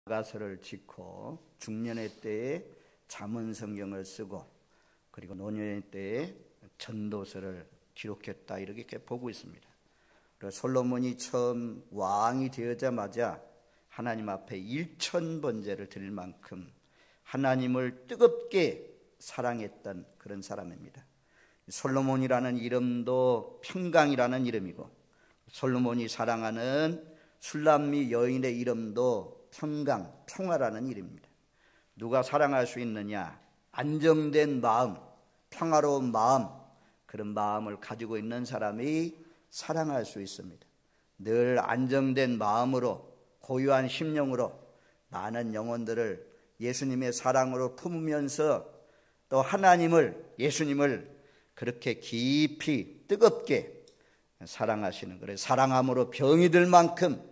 가서를 짓고 중년의 때에 잠언성경을 쓰고 그리고 노년의 때에 전도서를 기록했다, 이렇게 보고 있습니다. 그리고 솔로몬이 처음 왕이 되어자마자 하나님 앞에 1000번제를 드릴 만큼 하나님을 뜨겁게 사랑했던 그런 사람입니다. 솔로몬이라는 이름도 평강이라는 이름이고, 솔로몬이 사랑하는 술람미 여인의 이름도 평강, 평화라는 이름입니다. 누가 사랑할 수 있느냐? 안정된 마음, 평화로운 마음, 그런 마음을 가지고 있는 사람이 사랑할 수 있습니다. 늘 안정된 마음으로, 고요한 심령으로 많은 영혼들을 예수님의 사랑으로 품으면서 또 하나님을, 예수님을 그렇게 깊이 뜨겁게 사랑하시는, 그래 사랑함으로 병이 들 만큼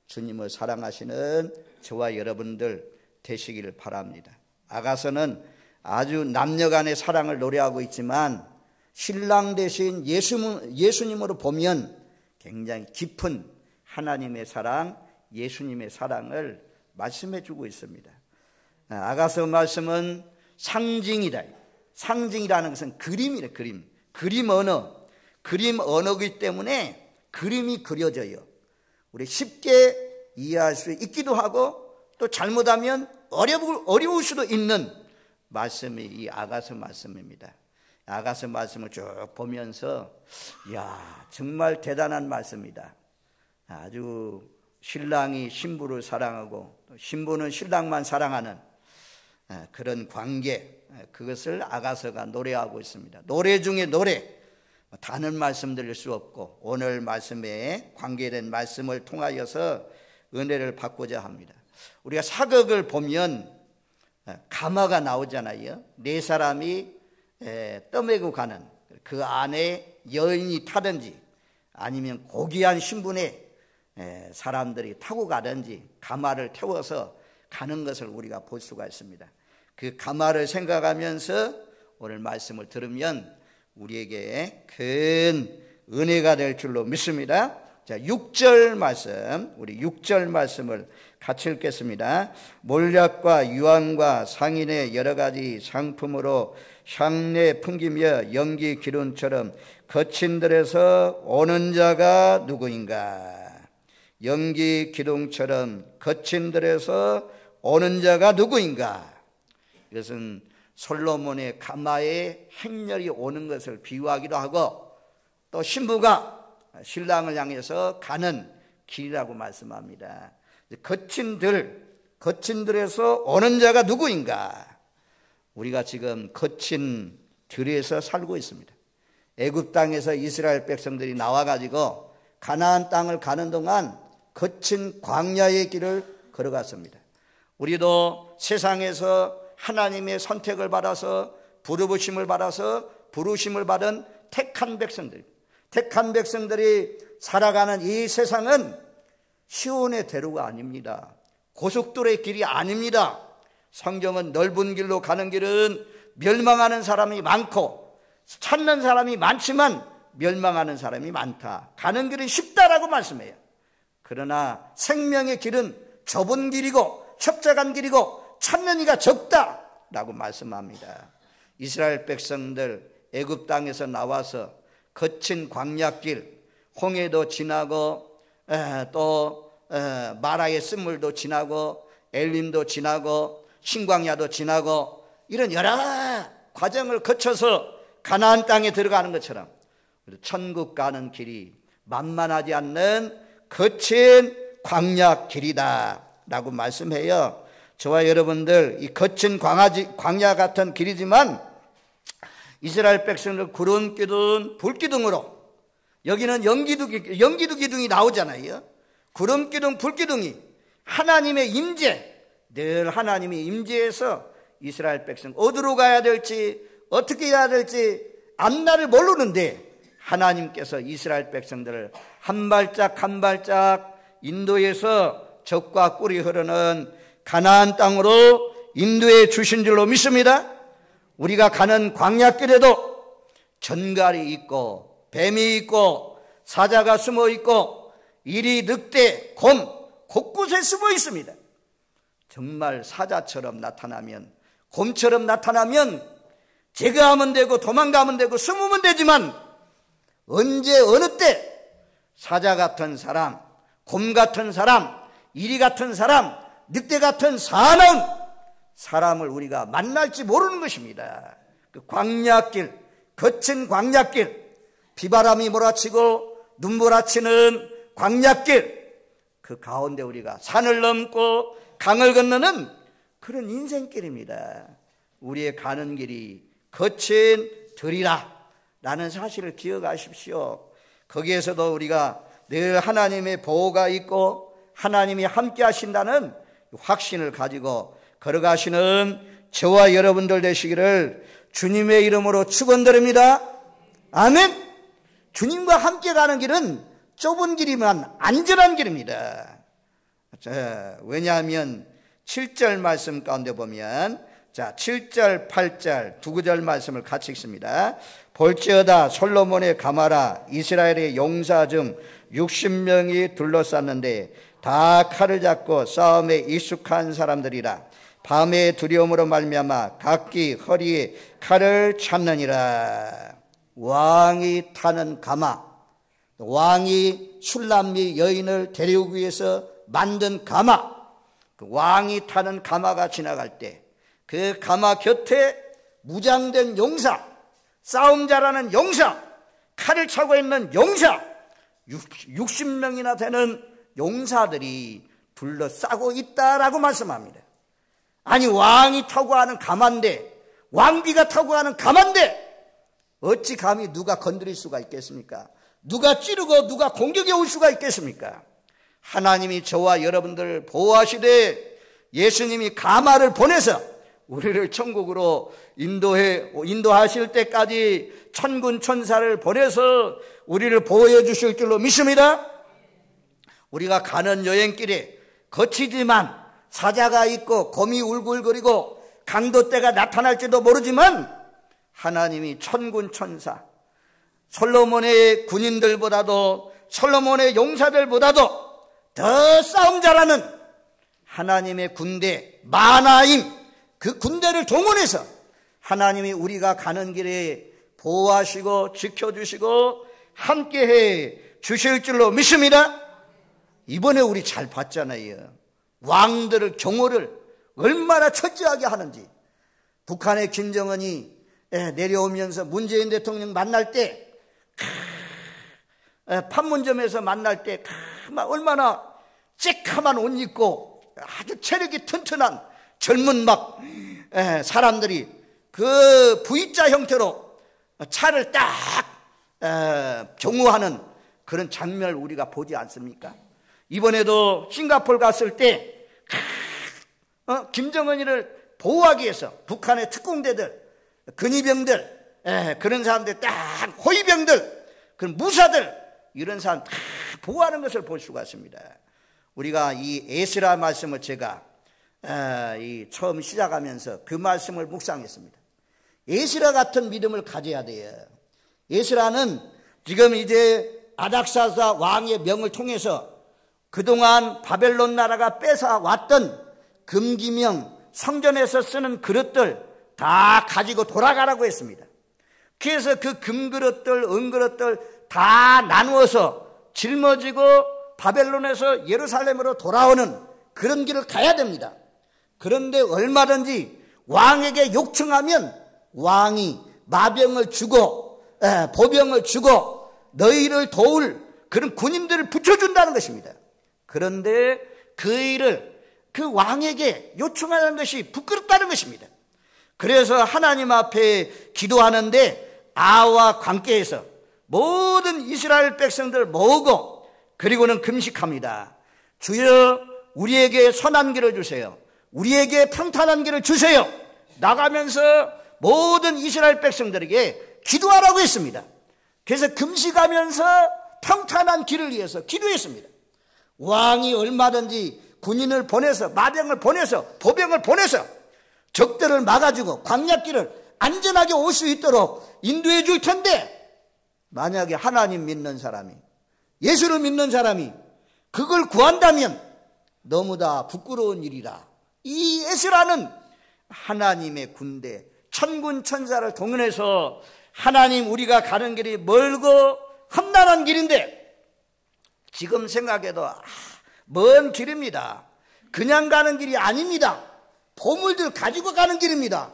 주님을 사랑하시는 저와 여러분들 되시기를 바랍니다. 아가서는 아주 남녀간의 사랑을 노래하고 있지만 신랑 되신 예수님으로 보면 굉장히 깊은 하나님의 사랑, 예수님의 사랑을 말씀해 주고 있습니다. 아가서 말씀은 상징이다. 상징이라는 것은 그림이래. 그림 언어. 그림 언어이기 때문에 그림이 그려져요. 우리 쉽게 이해할 수 있기도 하고 또 잘못하면 어려울 수도 있는 말씀이 이 아가서 말씀입니다. 아가서 말씀을 쭉 보면서 이야, 정말 대단한 말씀이다. 아주 신랑이 신부를 사랑하고 신부는 신랑만 사랑하는 그런 관계, 그것을 아가서가 노래하고 있습니다. 노래 중에 노래, 다른 말씀 드릴 수 없고 오늘 말씀에 관계된 말씀을 통하여서 은혜를 받고자 합니다. 우리가 사극을 보면 가마가 나오잖아요. 네 사람이 떠매고 가는, 그 안에 여인이 타든지 아니면 고귀한 신분의 사람들이 타고 가든지 가마를 태워서 가는 것을 우리가 볼 수가 있습니다. 그 가마를 생각하면서 오늘 말씀을 들으면 우리에게 큰 은혜가 될 줄로 믿습니다. 자, 6절 말씀, 우리 6절 말씀을 같이 읽겠습니다. 몰약과 유황과 상인의 여러 가지 상품으로 향내 풍기며 연기 기름처럼 거친 들에서 오는 자가 누구인가? 연기 기둥처럼 거친 들에서 오는 자가 누구인가? 이것은 솔로몬의 가마에 행렬이 오는 것을 비유하기도 하고 또 신부가 신랑을 향해서 가는 길이라고 말씀합니다. 거친 들에서 오는 자가 누구인가? 우리가 지금 거친 들에서 살고 있습니다. 애굽 땅에서 이스라엘 백성들이 나와가지고 가나안 땅을 가는 동안 거친 광야의 길을 걸어갔습니다. 우리도 세상에서 하나님의 선택을 받아서 부르심을 받은 택한 백성들이 살아가는 이 세상은 시온의 대로가 아닙니다. 고속도로의 길이 아닙니다. 성경은 넓은 길로 가는 길은 멸망하는 사람이 많고 찾는 사람이 많지만 멸망하는 사람이 많다. 가는 길은 쉽다라고 말씀해요. 그러나 생명의 길은 좁은 길이고 협착한 길이고 찾는 이가 적다라고 말씀합니다. 이스라엘 백성들 애굽 땅에서 나와서 거친 광야길, 홍해도 지나고 또 마라의 쓴물도 지나고 엘림도 지나고 신광야도 지나고 이런 여러 과정을 거쳐서 가나안 땅에 들어가는 것처럼 천국 가는 길이 만만하지 않는 거친 광야 길이다 라고 말씀해요. 저와 여러분들 이 거친 광야 같은 길이지만 이스라엘 백성들 구름기둥, 불기둥으로, 여기는 연기도 기둥이 나오잖아요. 구름기둥, 불기둥이 하나님의 임재, 늘 하나님의 임재에서 이스라엘 백성 어디로 가야 될지 어떻게 해야 될지 앞날을 모르는데 하나님께서 이스라엘 백성들을 한 발짝 한 발짝 인도해서 젖과 꿀이 흐르는 가나안 땅으로 인도해 주신 줄로 믿습니다. 우리가 가는 광야길에도 전갈이 있고 뱀이 있고 사자가 숨어 있고 이리 늑대, 곰 곳곳에 숨어 있습니다. 정말 사자처럼 나타나면, 곰처럼 나타나면 제거하면 되고 도망가면 되고 숨으면 되지만, 언제 어느 때 사자 같은 사람, 곰 같은 사람, 이리 같은 사람, 늑대 같은 사나운 사람을 우리가 만날지 모르는 것입니다. 그 광야길, 거친 광야길, 비바람이 몰아치고 눈몰아치는 광야길, 그 가운데 우리가 산을 넘고 강을 건너는 그런 인생길입니다. 우리의 가는 길이 거친 들이라 라는 사실을 기억하십시오. 거기에서도 우리가 늘 하나님의 보호가 있고 하나님이 함께 하신다는 확신을 가지고 걸어가시는 저와 여러분들 되시기를 주님의 이름으로 축원드립니다. 아멘. 주님과 함께 가는 길은 좁은 길이면 안전한 길입니다. 왜냐하면 7절 말씀 가운데 보면, 7절 8절 두 구절 말씀을 같이 읽습니다. 볼지어다 솔로몬의 가마라 이스라엘의 용사 중 60명이 둘러쌌는데 다 칼을 잡고 싸움에 익숙한 사람들이라. 밤의 두려움으로 말미암아 각기 허리에 칼을 참느니라. 왕이 타는 가마, 왕이 술람미 여인을 데려오기 위해서 만든 가마, 그 왕이 타는 가마가 지나갈 때 그 가마 곁에 무장된 용사, 싸움 잘하는 용사, 칼을 차고 있는 용사 60명이나 되는 용사들이 둘러싸고 있다라고 말씀합니다. 아니, 왕이 타고 가는 가마인데, 왕비가 타고 가는 가마인데 어찌 감히 누가 건드릴 수가 있겠습니까? 누가 찌르고 누가 공격해 올 수가 있겠습니까? 하나님이 저와 여러분들을 보호하시되 예수님이 가마를 보내서 우리를 천국으로 인도하실 때까지 천군 천사를 보내서 우리를 보호해 주실 줄로 믿습니다. 우리가 가는 여행길에 거치지만 사자가 있고 곰이 울글거리고 강도떼가 나타날지도 모르지만 하나님이 천군 천사, 솔로몬의 군인들보다도, 솔로몬의 용사들보다도 더 싸움 잘하는 하나님의 군대 마나임, 그 군대를 동원해서 하나님이 우리가 가는 길에 보호하시고 지켜주시고 함께해 주실 줄로 믿습니다. 이번에 우리 잘 봤잖아요. 왕들을, 경호를 얼마나 철저하게 하는지. 북한의 김정은이 내려오면서 문재인 대통령 만날 때, 판문점에서 만날 때 얼마나 쬐까만 옷 입고 아주 체력이 튼튼한 젊은 사람들이 그 V자 형태로 차를 딱 경호하는 그런 장면을 우리가 보지 않습니까? 이번에도 싱가포르 갔을 때 김정은이를 보호하기 위해서 북한의 특공대들, 근위병들, 그런 사람들 딱, 호위병들, 그런 무사들, 이런 사람 다 보호하는 것을 볼 수가 있습니다. 우리가 이 에스라 말씀을 제가 처음 시작하면서 그 말씀을 묵상했습니다. 에스라 같은 믿음을 가져야 돼요. 에스라는 지금 이제 아닥사스다 왕의 명을 통해서 그동안 바벨론 나라가 뺏어왔던 금기명, 성전에서 쓰는 그릇들 다 가지고 돌아가라고 했습니다. 그래서 그 금그릇들, 은그릇들 다 나누어서 짊어지고 바벨론에서 예루살렘으로 돌아오는 그런 길을 가야 됩니다. 그런데 얼마든지 왕에게 요청하면 왕이 마병을 주고 보병을 주고 너희를 도울 그런 군인들을 붙여준다는 것입니다. 그런데 그 일을 그 왕에게 요청하는 것이 부끄럽다는 것입니다. 그래서 하나님 앞에 기도하는데 아와 관계에서 모든 이스라엘 백성들 모으고 그리고는 금식합니다. 주여, 우리에게 선한 길을 주세요. 우리에게 평탄한 길을 주세요. 나가면서 모든 이스라엘 백성들에게 기도하라고 했습니다. 그래서 금식하면서 평탄한 길을 위해서 기도했습니다. 왕이 얼마든지 군인을 보내서, 마병을 보내서, 보병을 보내서 적들을 막아주고 광야길을 안전하게 올 수 있도록 인도해 줄 텐데, 만약에 하나님 믿는 사람이, 예수를 믿는 사람이 그걸 구한다면 너무나 부끄러운 일이라 이 에스라는 하나님의 군대, 천군 천사를 동원해서 하나님, 우리가 가는 길이 멀고 험난한 길인데, 지금 생각해도 먼 길입니다. 그냥 가는 길이 아닙니다. 보물들 가지고 가는 길입니다.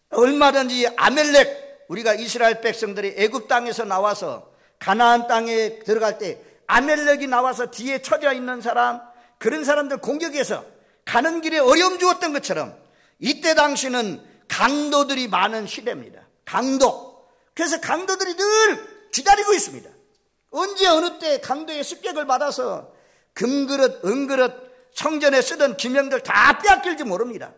얼마든지 아멜렉, 우리가 이스라엘 백성들이 애굽 땅에서 나와서 가나안 땅에 들어갈 때 아멜렉이 나와서 뒤에 쳐져 있는 사람, 그런 사람들 공격해서 가는 길에 어려움 주었던 것처럼 이때 당시는 강도들이 많은 시대입니다. 강도. 그래서 강도들이 늘 기다리고 있습니다. 언제 어느 때 강도의 습격을 받아서 금그릇, 은그릇, 성전에 쓰던 기명들 다 빼앗길지 모릅니다.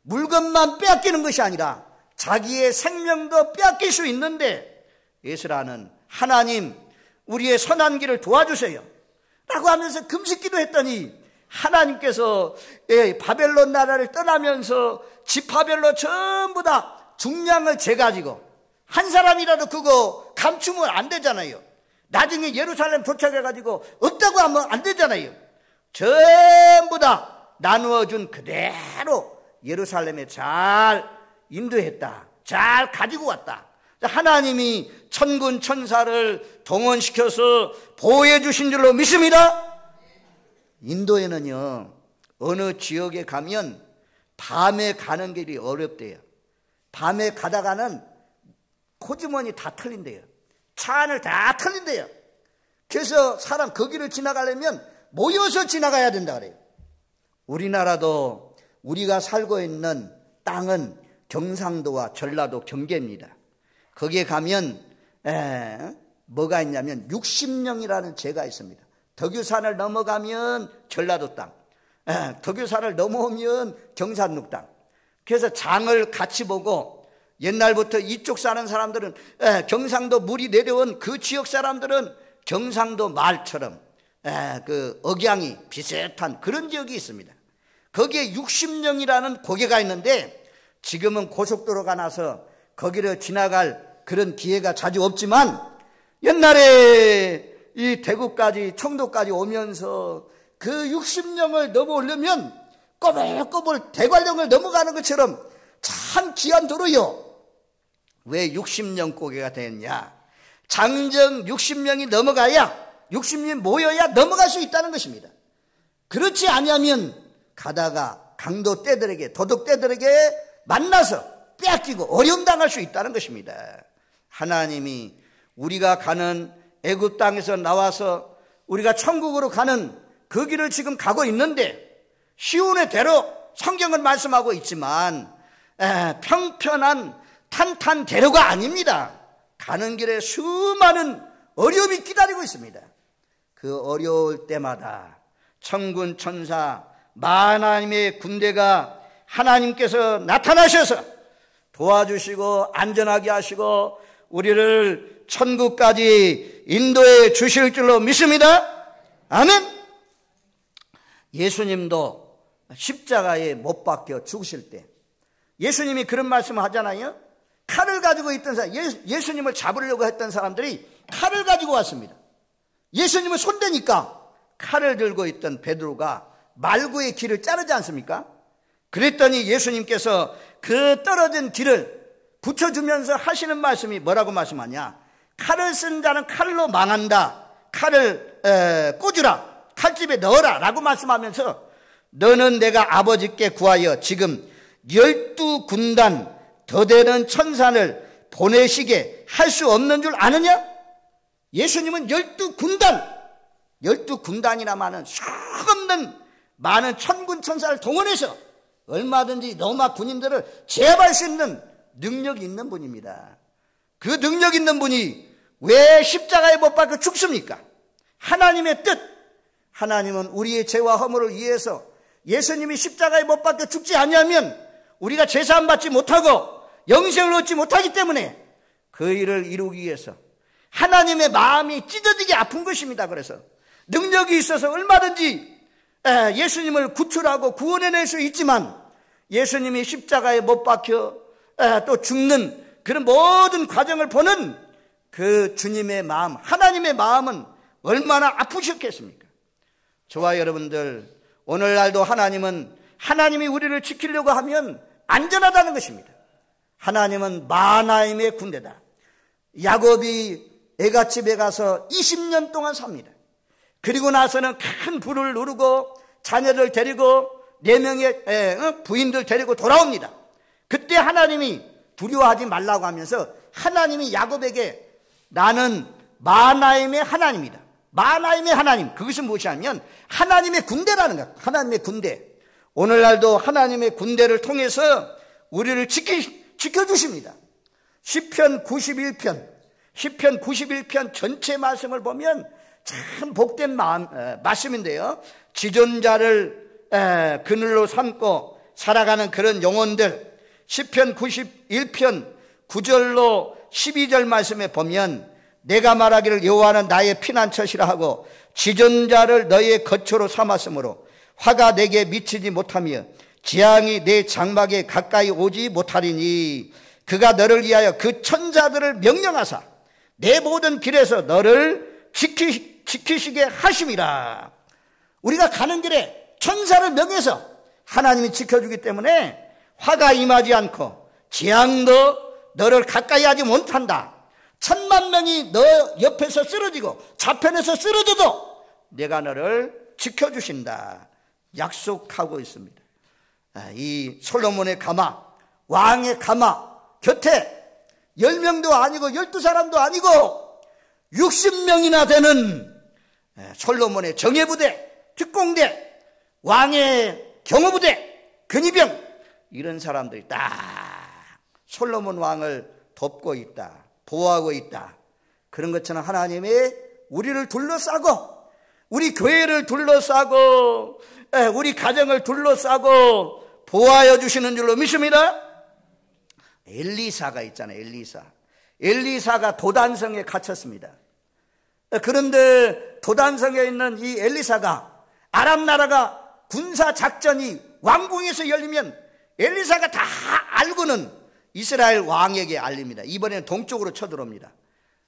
물건만 빼앗기는 것이 아니라 자기의 생명도 빼앗길 수 있는데, 에스라는 하나님, 우리의 선한 길을 도와주세요 라고 하면서 금식기도 했더니 하나님께서 바벨론 나라를 떠나면서 집합별로 전부 다 중량을 재가지고, 한 사람이라도 그거 감추면 안 되잖아요. 나중에 예루살렘 도착해가지고 없다고 하면 안 되잖아요. 전부 다 나누어준 그대로 예루살렘에 잘 인도했다, 잘 가지고 왔다. 하나님이 천군 천사를 동원시켜서 보호해 주신 줄로 믿습니다. 인도에는요, 어느 지역에 가면 밤에 가는 길이 어렵대요. 밤에 가다가는 호주머니 다 털린대요. 차 안을 다 털린대요. 그래서 사람 그 길을 지나가려면 모여서 지나가야 된다 그래요. 우리나라도 우리가 살고 있는 땅은 경상도와 전라도 경계입니다. 거기에 가면 뭐가 있냐면 60령이라는 제가 있습니다. 덕유산을 넘어가면 전라도 땅, 덕유산을 넘어오면 경산북 땅. 그래서 장을 같이 보고, 옛날부터 이쪽 사는 사람들은 경상도 물이 내려온 그 지역 사람들은 경상도 말처럼 그 억양이 비슷한 그런 지역이 있습니다. 거기에 60령이라는 고개가 있는데, 지금은 고속도로가 나서 거기를 지나갈 그런 기회가 자주 없지만, 옛날에 이 대구까지 청도까지 오면서 그 60령을 넘어오려면 꼬불꼬불 대관령을 넘어가는 것처럼 참 귀한 도로요. 왜 60령 고개가 됐냐? 장정 60명이 넘어가야, 60명 모여야 넘어갈 수 있다는 것입니다. 그렇지 않으면 가다가 강도 떼들에게, 도둑 떼들에게 만나서 빼앗기고 어려움 당할 수 있다는 것입니다. 하나님이 우리가 가는 애굽 땅에서 나와서 우리가 천국으로 가는 그 길을 지금 가고 있는데, 시온의 대로 성경은 말씀하고 있지만 평편한 탄탄대로가 아닙니다. 가는 길에 수많은 어려움이 기다리고 있습니다. 그 어려울 때마다 천군 천사 하나님의 군대가 하나님께서 나타나셔서 도와주시고 안전하게 하시고 우리를 천국까지 인도해 주실 줄로 믿습니다. 아멘. 예수님도 십자가에 못 박혀 죽으실 때 예수님이 그런 말씀을 하잖아요. 칼을 가지고 있던 사람, 예수님을 잡으려고 했던 사람들이 칼을 가지고 왔습니다. 예수님을 손대니까 칼을 들고 있던 베드로가 말구의 길을 자르지 않습니까? 그랬더니 예수님께서 그 떨어진 길을 붙여주면서 하시는 말씀이 뭐라고 말씀하냐? 칼을 쓴 자는 칼로 망한다. 칼을 꽂으라. 칼집에 넣어라 라고 말씀하면서, 너는 내가 아버지께 구하여 지금 12군단 더 되는 천사를 보내시게 할 수 없는 줄 아느냐? 예수님은 12군단이라마는 수없는 많은 천군 천사를 동원해서 얼마든지 로마 군인들을 제압할 수 있는 능력이 있는 분입니다. 그 능력 있는 분이 왜 십자가에 못 박혀 죽습니까? 하나님의 뜻. 하나님은 우리의 죄와 허물을 위해서 예수님이 십자가에 못 박혀 죽지 않으면 우리가 제사함 받지 못하고 영생을 얻지 못하기 때문에 그 일을 이루기 위해서 하나님의 마음이 찢어지게 아픈 것입니다. 그래서 능력이 있어서 얼마든지 예수님을 구출하고 구원해낼 수 있지만, 예수님이 십자가에 못 박혀 또 죽는 그런 모든 과정을 보는 그 주님의 마음, 하나님의 마음은 얼마나 아프셨겠습니까? 저와 여러분들, 오늘날도 하나님은 하나님이 우리를 지키려고 하면 안전하다는 것입니다. 하나님은 마하나임의 군대다. 야곱이 애갓집에 가서 20년 동안 삽니다. 그리고 나서는 큰 부를 누르고 자녀를 데리고 4명의 부인들 데리고 돌아옵니다. 그때 하나님이 두려워하지 말라고 하면서 하나님이 야곱에게 나는 마하나임의 하나님이다. 마하나임의 하나님, 그것은 무엇이냐면 하나님의 군대라는 거야. 하나님의 군대. 오늘날도 하나님의 군대를 통해서 우리를 지켜주십니다. 시편 91편 전체 말씀을 보면 참 복된 말씀인데요. 지존자를 그늘로 삼고 살아가는 그런 영혼들, 시편 91편 9절로 12절 말씀에 보면 내가 말하기를 여호와는 나의 피난처시라 하고 지존자를 너의 거처로 삼았으므로 화가 내게 미치지 못하며 재앙이 내 장막에 가까이 오지 못하리니 그가 너를 위하여 그 천사들을 명령하사 내 모든 길에서 너를 지키시게 하심이라. 우리가 가는 길에 천사를 명해서 하나님이 지켜주기 때문에 화가 임하지 않고 재앙도 너를 가까이 하지 못한다. 10,000명이 너 옆에서 쓰러지고 좌편에서 쓰러져도 내가 너를 지켜주신다. 약속하고 있습니다. 이 솔로몬의 가마, 왕의 가마 곁에 10명도 아니고 12사람도 아니고 60명이나 되는 솔로몬의 정예부대, 특공대, 왕의 경호부대, 근위병, 이런 사람들이 딱 솔로몬 왕을 돕고 있다, 보호하고 있다. 그런 것처럼 하나님이 우리를 둘러싸고 우리 교회를 둘러싸고 우리 가정을 둘러싸고 보호하여 주시는 줄로 믿습니다. 엘리사가 있잖아요. 엘리사가 도단성에 갇혔습니다. 그런데 도단성에 있는 이 엘리사가 아람 나라가 군사 작전이 왕궁에서 열리면 엘리사가 다 알고는 이스라엘 왕에게 알립니다. 이번에는 동쪽으로 쳐들어옵니다.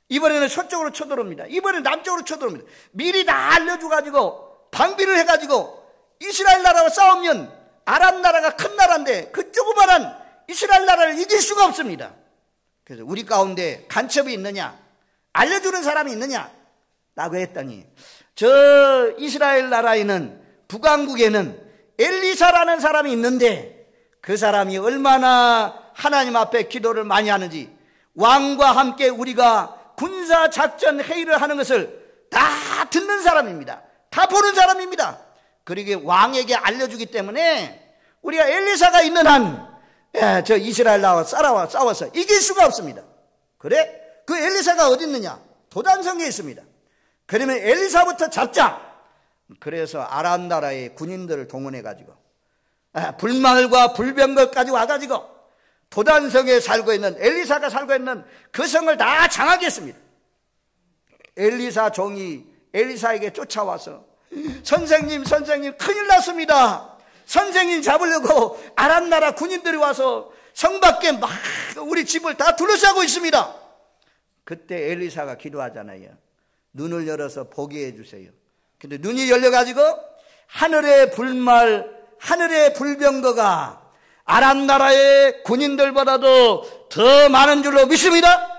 이번에는 서쪽으로 쳐들어옵니다. 이번에는 남쪽으로 쳐들어옵니다. 미리 다 알려줘가지고 방비를 해가지고 이스라엘 나라와 싸우면 아람 나라가 큰 나라인데 그 조그마한 이스라엘 나라를 이길 수가 없습니다. 그래서 우리 가운데 간첩이 있느냐, 알려주는 사람이 있느냐 라고 했더니 저 이스라엘 나라에는 북왕국에는 엘리사라는 사람이 있는데 그 사람이 얼마나 하나님 앞에 기도를 많이 하는지 왕과 함께 우리가 군사작전 회의를 하는 것을 다 듣는 사람입니다. 다 보는 사람입니다. 그러게 왕에게 알려주기 때문에 우리가 엘리사가 있는 한 저 이스라엘 나라와 싸워서 이길 수가 없습니다. 그래? 그 엘리사가 어디 있느냐? 도단성에 있습니다. 그러면 엘리사부터 잡자. 그래서 아람 나라의 군인들을 동원해가지고 불말과 불병거까지 와가지고 도단성에 살고 있는 엘리사가 살고 있는 그 성을 다 장악했습니다. 엘리사 종이 엘리사에게 쫓아와서 선생님 큰일 났습니다. 선생님 잡으려고 아람 나라 군인들이 와서 성 밖에 막 우리 집을 다 둘러싸고 있습니다. 그때 엘리사가 기도하잖아요. 눈을 열어서 보게 해주세요. 근데 눈이 열려가지고 하늘의 불말, 하늘의 불병거가 아람 나라의 군인들보다도 더 많은 줄로 믿습니다.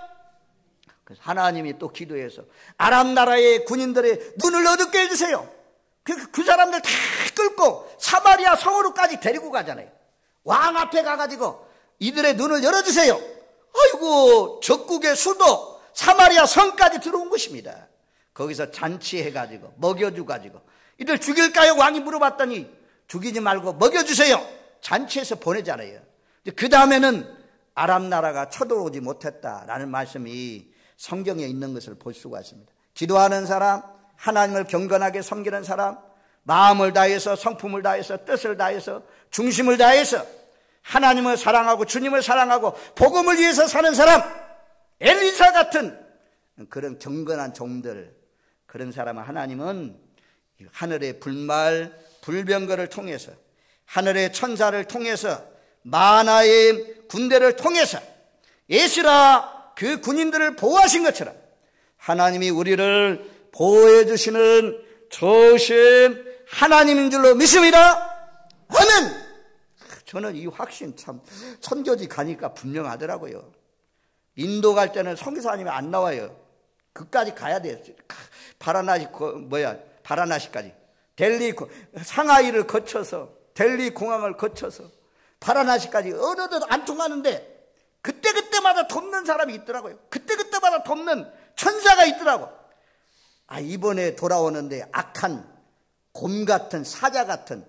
그래서 하나님이 또 기도해서 아람 나라의 군인들의 눈을 어둡게 해주세요. 그 사람들 다 끌고 사마리아 성으로까지 데리고 가잖아요. 왕 앞에 가가지고 이들의 눈을 열어주세요. 아이고, 적국의 수도 사마리아 성까지 들어온 것입니다. 거기서 잔치해가지고 먹여주가지고 이들 죽일까요? 왕이 물어봤더니 죽이지 말고 먹여주세요. 잔치해서 보내잖아요. 그 다음에는 아람 나라가 쳐들어오지 못했다라는 말씀이 성경에 있는 것을 볼 수가 있습니다. 기도하는 사람, 하나님을 경건하게 섬기는 사람, 마음을 다해서 성품을 다해서 뜻을 다해서 중심을 다해서 하나님을 사랑하고 주님을 사랑하고 복음을 위해서 사는 사람, 엘리사 같은 그런 경건한 종들, 그런 사람은 하나님은 하늘의 불말, 불병거를 통해서 하늘의 천사를 통해서 만화의 군대를 통해서 에스라 그 군인들을 보호하신 것처럼 하나님이 우리를 보호해 주시는 좋으신 하나님인 줄로 믿습니다. 아멘. 저는 이 확신 참 선교지 가니까 분명하더라고요. 인도 갈 때는 선교사님이 안 나와요. 그까지 가야 돼요. 바라나시까지. 상하이를 거쳐서 델리 공항을 거쳐서 바라나시까지 어느 데도 안 통하는데 그때그때마다 돕는 사람이 있더라고요. 그때그때마다 돕는 천사가 있더라고. 이번에 돌아오는데 악한 곰 같은 사자 같은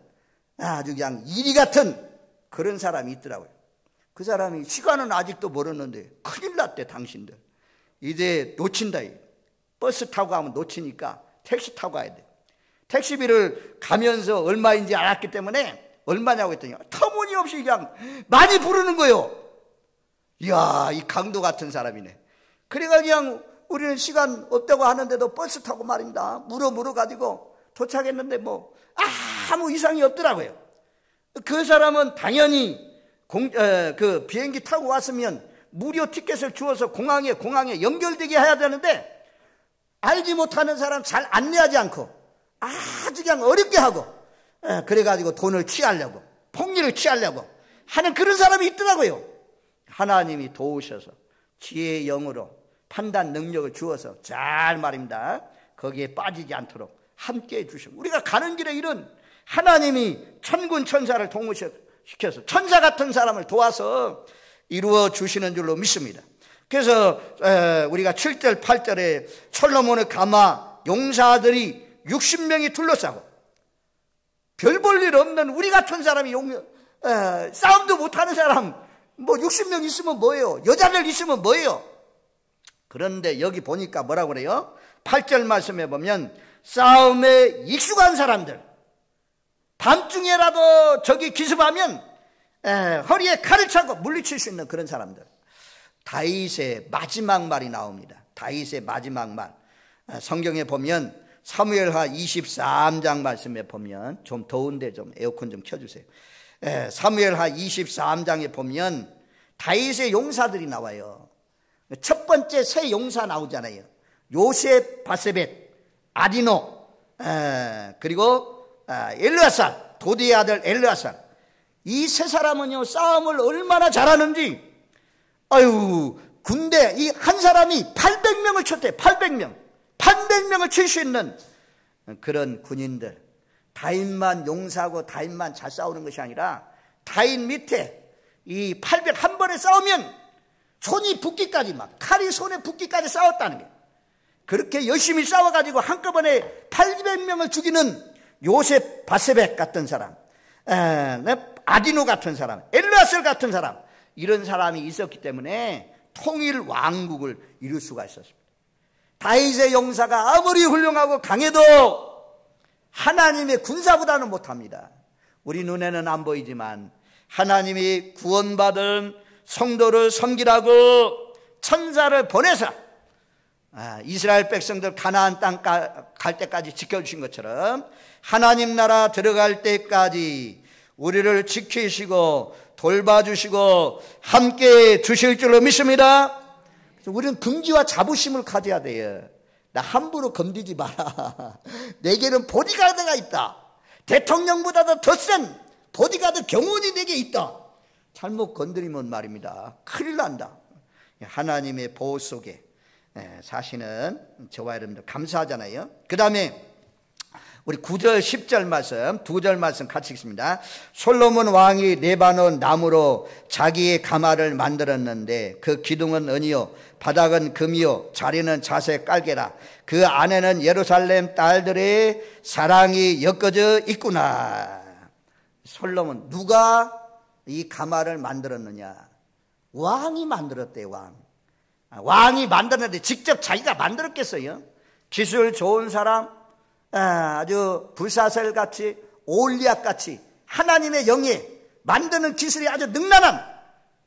아주 그냥 이리 같은 그런 사람이 있더라고요. 그 사람이 시간은 아직도 모르는데 큰일 났대 당신들. 이제 놓친다. 버스 타고 가면 놓치니까 택시 타고 가야 돼. 택시비를 가면서 얼마인지 알았기 때문에 얼마냐고 했더니 터무니없이 그냥 많이 부르는 거예요. 이야, 이 강도 같은 사람이네. 그래가 그냥 우리는 시간 없다고 하는데도 버스 타고 말입니다. 물어가지고 도착했는데 뭐 아무 이상이 없더라고요. 그 사람은 당연히 그 비행기 타고 왔으면 무료 티켓을 주어서 공항에 연결되게 해야 되는데 알지 못하는 사람 잘 안내하지 않고 아주 그냥 어렵게 하고 그래가지고 돈을 취하려고 폭리를 취하려고 하는 그런 사람이 있더라고요. 하나님이 도우셔서 지혜의 영으로 판단 능력을 주어서 잘 말입니다. 거기에 빠지지 않도록 함께해 주시고 우리가 가는 길에 이런 하나님이 천군 천사를 동무시켜서 천사 같은 사람을 도와서 이루어 주시는 줄로 믿습니다. 그래서 우리가 7절 8절에 솔로몬의 가마 용사들이 60명이 둘러싸고 별 볼 일 없는 우리 같은 사람이 싸움도 못하는 사람 뭐 60명 있으면 뭐예요? 여자들 있으면 뭐예요? 그런데 여기 보니까 뭐라고 그래요? 8절 말씀에 보면 싸움에 익숙한 사람들, 밤중에라도 저기 기습하면 허리에 칼을 차고 물리칠 수 있는 그런 사람들. 다윗의 마지막 말이 나옵니다. 다윗의 마지막 말. 성경에 보면 사무엘하 23장 말씀에 보면 좀 더운데 좀 에어컨 좀 켜주세요. 사무엘하 23장에 보면 다윗의 용사들이 나와요. 첫 번째 세 용사 나오잖아요. 요셉, 바세벳, 아디노, 그리고 엘르아살, 도디의 아들 엘르아살. 이 세 사람은요 싸움을 얼마나 잘하는지 군대 이 한 사람이 800명을 쳤대. 800명을 칠 수 있는 그런 군인들. 다윗만 용사고 다윗만 잘 싸우는 것이 아니라 다윗 밑에 이 800 한 번에 싸우면 손이 붓기까지 막 칼이 손에 붓기까지 싸웠다는 게 그렇게 열심히 싸워가지고 한꺼번에 800명을 죽이는 요셉 바세벳 같은 사람, 아디노 같은 사람, 엘르아셀 같은 사람 이런 사람이 있었기 때문에 통일 왕국을 이룰 수가 있었습니다. 다윗의 용사가 아무리 훌륭하고 강해도 하나님의 군사보다는 못합니다. 우리 눈에는 안 보이지만 하나님이 구원받은 성도를 섬기라고 천사를 보내서 이스라엘 백성들 가나안 땅 갈 때까지 지켜주신 것처럼 하나님 나라 들어갈 때까지 우리를 지키시고 돌봐주시고 함께 주실 줄로 믿습니다. 그래서 우리는 긍지와 자부심을 가져야 돼요. 나 함부로 건드리지 마라. 내게는 보디가드가 있다. 대통령보다도 더 센 보디가드 경호원이 내게 있다. 잘못 건드리면 말입니다 큰일 난다. 하나님의 보호 속에 사시는 저와 여러분들 감사하잖아요. 그 다음에 우리 9절 10절 말씀 두 절 말씀 같이 읽습니다. 솔로몬 왕이 레바논 나무로 자기의 가마를 만들었는데 그 기둥은 은이요 바닥은 금이요 자리는 자색 깔개라. 그 안에는 예루살렘 딸들의 사랑이 엮어져 있구나. 솔로몬 누가 이 가마를 만들었느냐? 왕이 만들었대요. 왕이 만들었는데 직접 자기가 만들었겠어요? 기술 좋은 사람, 아주 불사셀같이 올리앗같이 하나님의 영에 만드는 기술이 아주 능란한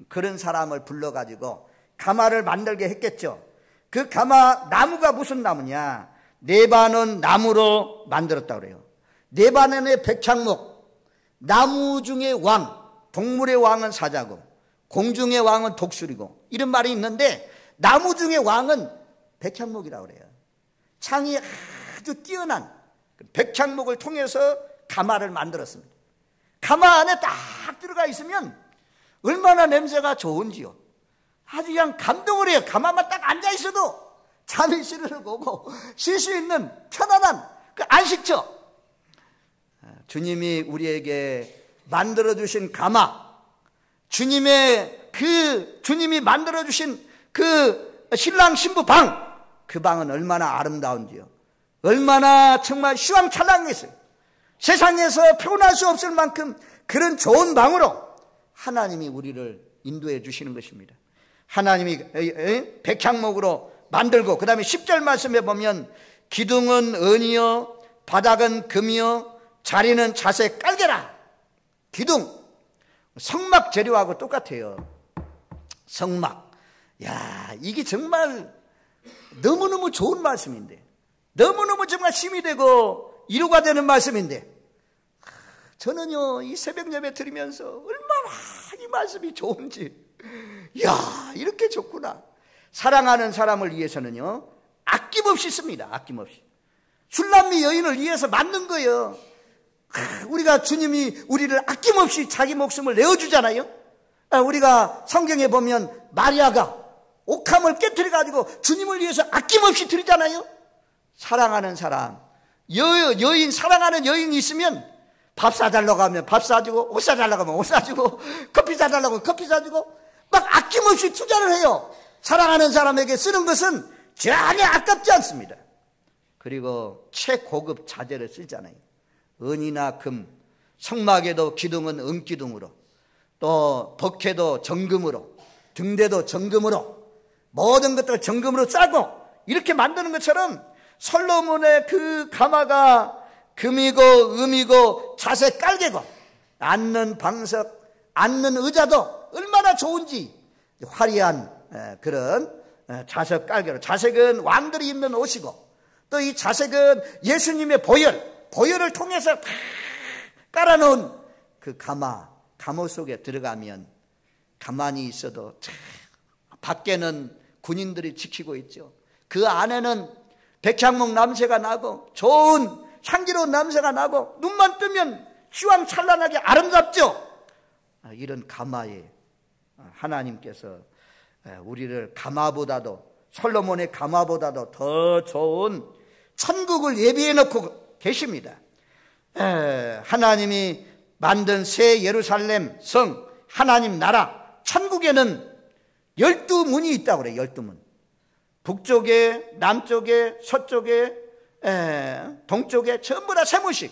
그런 사람을 불러가지고 가마를 만들게 했겠죠. 그 가마 나무가 무슨 나무냐? 레바논 나무로 만들었다고 그래요. 레바논의 백향목, 나무 중의 왕, 동물의 왕은 사자고 공중의 왕은 독수리고 이런 말이 있는데 나무 중의 왕은 백향목이라고 그래요. 창이 아주 뛰어난 백향목을 통해서 가마를 만들었습니다. 가마 안에 딱 들어가 있으면 얼마나 냄새가 좋은지요. 아주 그냥 감동을 해요. 가마만 딱 앉아 있어도 잠이 스르륵 오고 쉴 수 있는 편안한 그 안식처. 주님이 우리에게 만들어주신 가마, 주님이 만들어주신 그 신랑 신부 방, 그 방은 얼마나 아름다운지요. 얼마나 정말 휘황찬란했어요. 세상에서 표현할 수 없을 만큼 그런 좋은 방으로 하나님이 우리를 인도해 주시는 것입니다. 하나님이 백향목으로 만들고, 그 다음에 10절 말씀에 보면 기둥은 은이요 바닥은 금이요 자리는 자색 깔개라. 기둥, 성막 재료하고 똑같아요. 성막. 야, 이게 정말 너무너무 좋은 말씀인데, 너무너무 정말 힘이 되고 위로가 되는 말씀인데, 저는요 이 새벽 예배 드리면서 얼마나 이 말씀이 좋은지, 야, 이렇게 좋구나. 사랑하는 사람을 위해서는요 아낌없이 씁니다. 아낌없이. 술람미 여인을 위해서 만든 거예요. 우리가 주님이 우리를 아낌없이 자기 목숨을 내어주잖아요. 우리가 성경에 보면 마리아가 옥함을 깨뜨려 가지고 주님을 위해서 아낌없이 드리잖아요. 사랑하는 사람, 여인, 사랑하는 여인이 있으면 밥 사달라고 하면 밥 사주고, 옷 사달라고 하면 옷 사주고, 커피 사달라고 하면 커피 사주고, 막 아낌없이 투자를 해요. 사랑하는 사람에게 쓰는 것은 전혀 아깝지 않습니다. 그리고 최고급 자재를 쓰잖아요. 은이나 금, 성막에도 기둥은 은기둥으로, 또 법궤도 정금으로, 등대도 정금으로, 모든 것들을 정금으로 싸고 이렇게 만드는 것처럼 솔로몬의 그 가마가 금이고 음이고 자색 깔개고, 앉는 방석, 앉는 의자도 얼마나 좋은지 화려한 그런 자색 깔개로. 자색은 왕들이 입는 옷이고, 또 이 자색은 예수님의 보혈을 통해서 다 깔아놓은 그 가모 속에 들어가면 가만히 있어도 밖에는 군인들이 지키고 있죠. 그 안에는 백향목 냄새가 나고 좋은 향기로운 냄새가 나고 눈만 뜨면 휘황찬란하게 아름답죠. 이런 가마에 하나님께서 우리를 가마보다도, 솔로몬의 가마보다도 더 좋은 천국을 예비해 놓고 계십니다. 하나님이 만든 새 예루살렘 성, 하나님 나라, 천국에는 12문이 있다고 그래요. 12문. 북쪽에, 남쪽에, 서쪽에, 동쪽에 전부 다 세문씩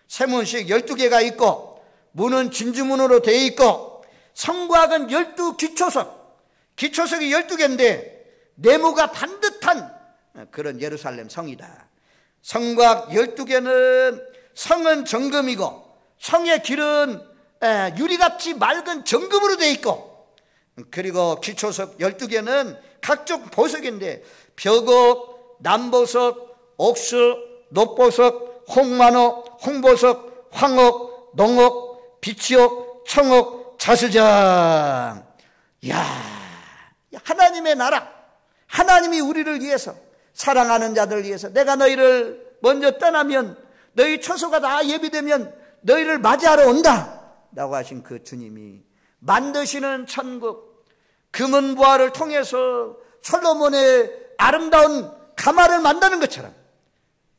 12개가 있고, 문은 진주문으로 되어 있고, 성곽은 12기초석이 12개인데 네모가 반듯한 그런 예루살렘 성이다. 성곽 12개는 성은 정금이고, 성의 길은 유리같이 맑은 정금으로 되어 있고, 그리고 기초석 12개는 각종 보석인데 벽옥, 남보석, 옥수, 녹보석, 홍만옥, 홍보석, 황옥, 농옥, 비치옥, 청옥, 자수정. 이야, 하나님의 나라, 하나님이 우리를 위해서, 사랑하는 자들을 위해서, 내가 너희를 먼저 떠나면, 너희 처소가 다 예비되면 너희를 맞이하러 온다 라고 하신 그 주님이 만드시는 천국, 금은보화를 통해서 솔로몬의 아름다운 가마를 만드는 것처럼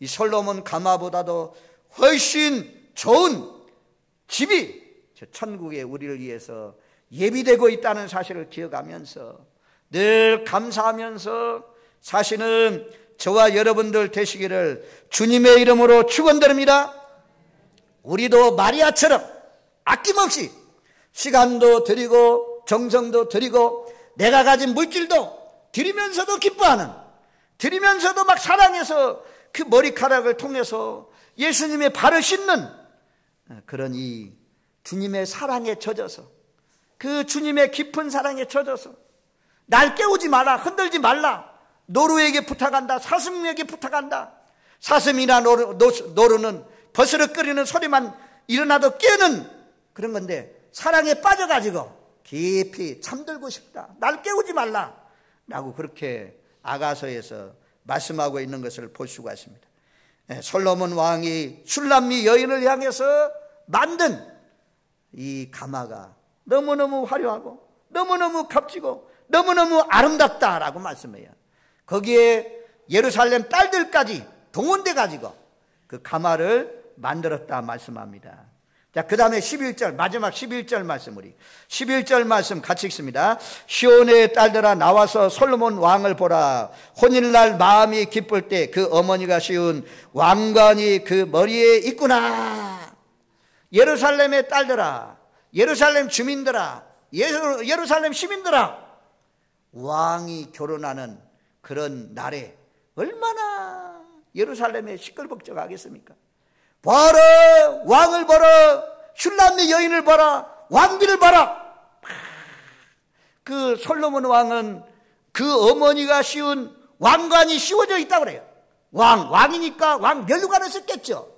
이 솔로몬 가마보다도 훨씬 좋은 집이 저 천국에 우리를 위해서 예비되고 있다는 사실을 기억하면서 늘 감사하면서 사시는 저와 여러분들 되시기를 주님의 이름으로 축원드립니다. 우리도 마리아처럼 아낌없이 시간도 드리고 정성도 드리고 내가 가진 물질도 드리면서도 기뻐하는, 드리면서도 막 사랑해서 그 머리카락을 통해서 예수님의 발을 씻는 그런 이 주님의 사랑에 젖어서, 그 주님의 깊은 사랑에 젖어서 날 깨우지 마라, 흔들지 말라, 노루에게 부탁한다, 사슴에게 부탁한다. 사슴이나 노루는 버스럭거리는 소리만 일어나도 깨는 그런 건데, 사랑에 빠져가지고 깊이 잠들고 싶다, 날 깨우지 말라 라고 그렇게 아가서에서 말씀하고 있는 것을 볼 수가 있습니다. 솔로몬 왕이 술람미 여인을 향해서 만든 이 가마가 너무너무 화려하고 너무너무 값지고 너무너무 아름답다라고 말씀해요. 거기에 예루살렘 딸들까지 동원돼 가지고 그 가마를 만들었다 말씀합니다. 자, 그 다음에 11절, 마지막 11절 말씀, 우리 11절 말씀 같이 읽습니다. 시온의 딸들아 나와서 솔로몬 왕을 보라. 혼인날 마음이 기쁠 때 그 어머니가 씌운 왕관이 그 머리에 있구나. 예루살렘의 딸들아, 예루살렘 주민들아, 예루살렘 시민들아, 왕이 결혼하는 그런 날에 얼마나 예루살렘에 시끌벅적하겠습니까? 봐라, 왕을 봐라, 슐람의 여인을 봐라, 왕비를 봐라. 그 솔로몬 왕은 그 어머니가 씌운 왕관이 씌워져 있다고 그래요. 왕이니까 왕 면류관을 썼겠죠.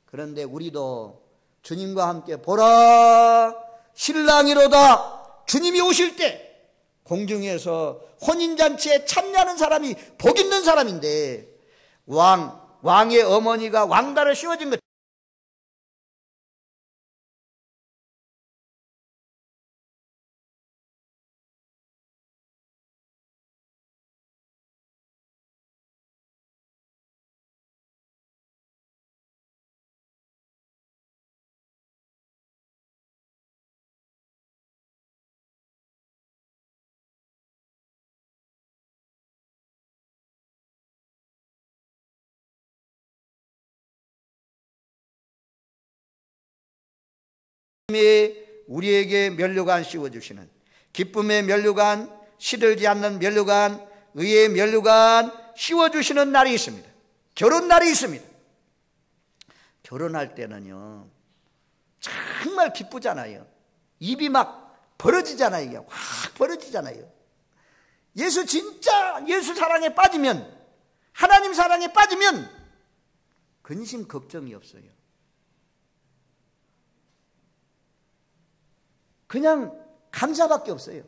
그런데 우리도 주님과 함께 보라, 신랑이로다. 주님이 오실 때 공중에서 혼인잔치에 참여하는 사람이 복 있는 사람인데, 왕의 어머니가 왕관을 씌워진 것. 우리에게 면류관 씌워주시는 기쁨의 면류관, 시들지 않는 면류관, 의의 면류관 씌워주시는 날이 있습니다. 결혼 날이 있습니다. 결혼할 때는요 정말 기쁘잖아요. 입이 막 벌어지잖아요. 이게 확 벌어지잖아요. 예수 사랑에 빠지면, 하나님 사랑에 빠지면 근심 걱정이 없어요. 그냥 감사밖에 없어요.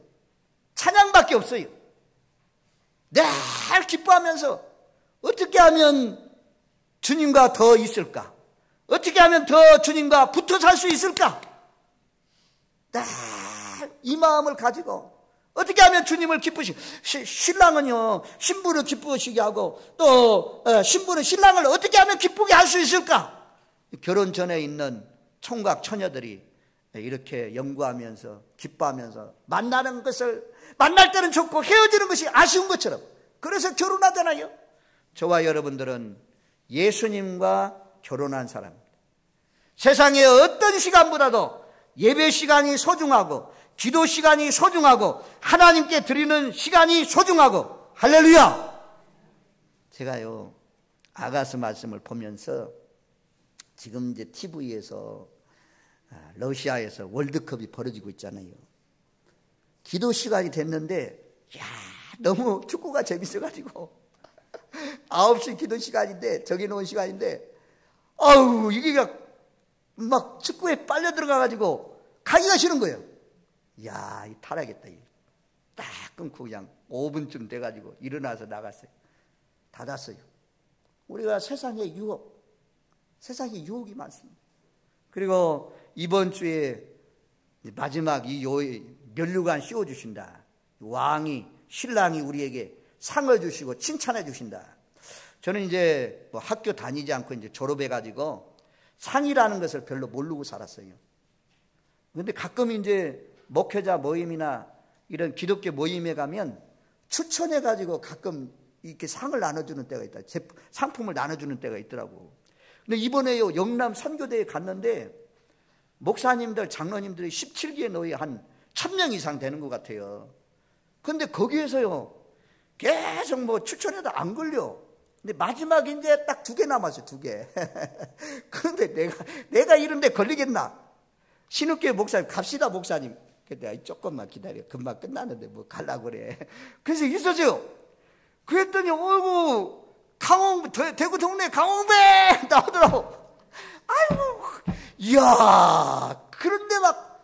찬양밖에 없어요. 늘 기뻐하면서 어떻게 하면 주님과 더 있을까? 어떻게 하면 더 주님과 붙어 살 수 있을까? 늘 이 마음을 가지고 어떻게 하면 주님을 기쁘시게, 신랑은요 신부를 기쁘시게 하고 또 신부는 신랑을 어떻게 하면 기쁘게 할 수 있을까? 결혼 전에 있는 총각 처녀들이 이렇게 연구하면서 기뻐하면서 만나는 것을, 만날 때는 좋고 헤어지는 것이 아쉬운 것처럼, 그래서 결혼하잖아요. 저와 여러분들은 예수님과 결혼한 사람입니다. 세상의 어떤 시간보다도 예배 시간이 소중하고 기도 시간이 소중하고 하나님께 드리는 시간이 소중하고, 할렐루야. 제가요 아가스 말씀을 보면서 지금 이제 TV에서 러시아에서 월드컵이 벌어지고 있잖아요. 기도 시간이 됐는데 너무 축구가 재밌어가지고 9시 기도 시간인데, 정해놓은 시간인데, 이게 막 축구에 빨려 들어가가지고 가기가 싫은 거예요. 이 탈하겠다. 딱 끊고 그냥 5분쯤 돼가지고 일어나서 나갔어요. 닫았어요. 우리가 세상에 유혹이 많습니다. 그리고 이번 주에 마지막 이 면류관 씌워주신다. 신랑이 우리에게 상을 주시고 칭찬해 주신다. 저는 이제 뭐 학교 다니지 않고 이제 졸업해가지고 상이라는 것을 별로 모르고 살았어요. 그런데 가끔 이제 목회자 모임이나 이런 기독교 모임에 가면 추천해가지고 가끔 이렇게 상을 나눠주는 때가 있다. 상품을 나눠주는 때가 있더라고. 근데 이번에요 영남 선교대에 갔는데 목사님들, 장로님들이 17기의 노예 한 1000명 이상 되는 것 같아요. 근데 거기에서요 계속 뭐 추천해도 안 걸려. 근데 마지막 이제 딱 2개 남았어요. 2개. 그런데 내가 이런데 걸리겠나? 신학교의 목사님, 갑시다 목사님. 근데 조금만 기다려. 금방 끝나는데 뭐 가려고 그래. 그래서 있었어요. 그랬더니 대구 동네 강홍배 나오더라고. 아이고, 이야. 그런데 막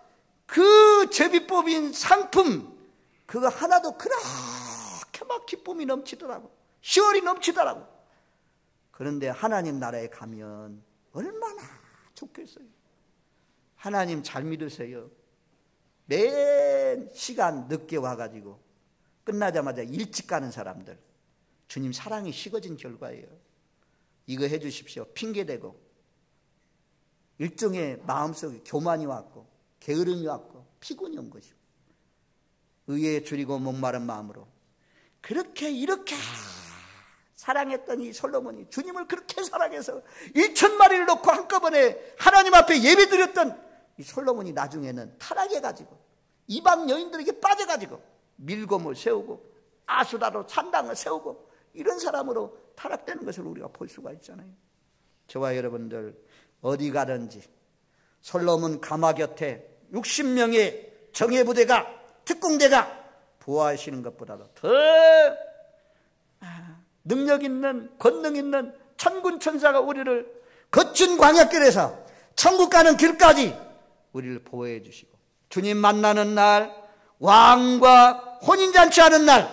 그 제비법인 상품 그거 하나도 그렇게 막 기쁨이 넘치더라고. 시월이 넘치더라고. 그런데 하나님 나라에 가면 얼마나 좋겠어요. 하나님 잘 믿으세요. 매 시간 늦게 와가지고 끝나자마자 일찍 가는 사람들, 주님 사랑이 식어진 결과예요. 이거 해주십시오. 핑계대고 일종의 마음속에 교만이 왔고 게으름이 왔고 피곤이 온 것이고, 의에 줄이고 목마른 마음으로 그렇게 이렇게 사랑했던 이 솔로몬이, 주님을 그렇게 사랑해서 1,000마리를 놓고 한꺼번에 하나님 앞에 예배드렸던 이 솔로몬이 나중에는 타락해가지고 이방 여인들에게 빠져가지고 밀곰을 세우고 아수라로 산당을 세우고 이런 사람으로 타락되는 것을 우리가 볼 수가 있잖아요. 저와 여러분들 어디 가든지 솔로몬 가마 곁에 60명의 정예부대가, 특공대가 보호하시는 것보다도 더 능력 있는, 권능 있는 천군 천사가 우리를 거친 광야길에서 천국 가는 길까지 우리를 보호해 주시고, 주님 만나는 날, 왕과 혼인잔치 하는 날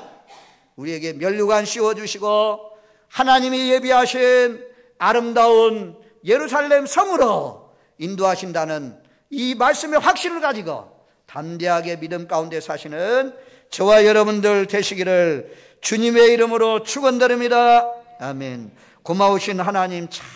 우리에게 면류관 씌워주시고 하나님이 예비하신 아름다운 예루살렘 성으로 인도하신다는 이 말씀의 확신을 가지고 담대하게 믿음 가운데 사시는 저와 여러분들 되시기를 주님의 이름으로 축원드립니다. 아멘. 고마우신 하나님 참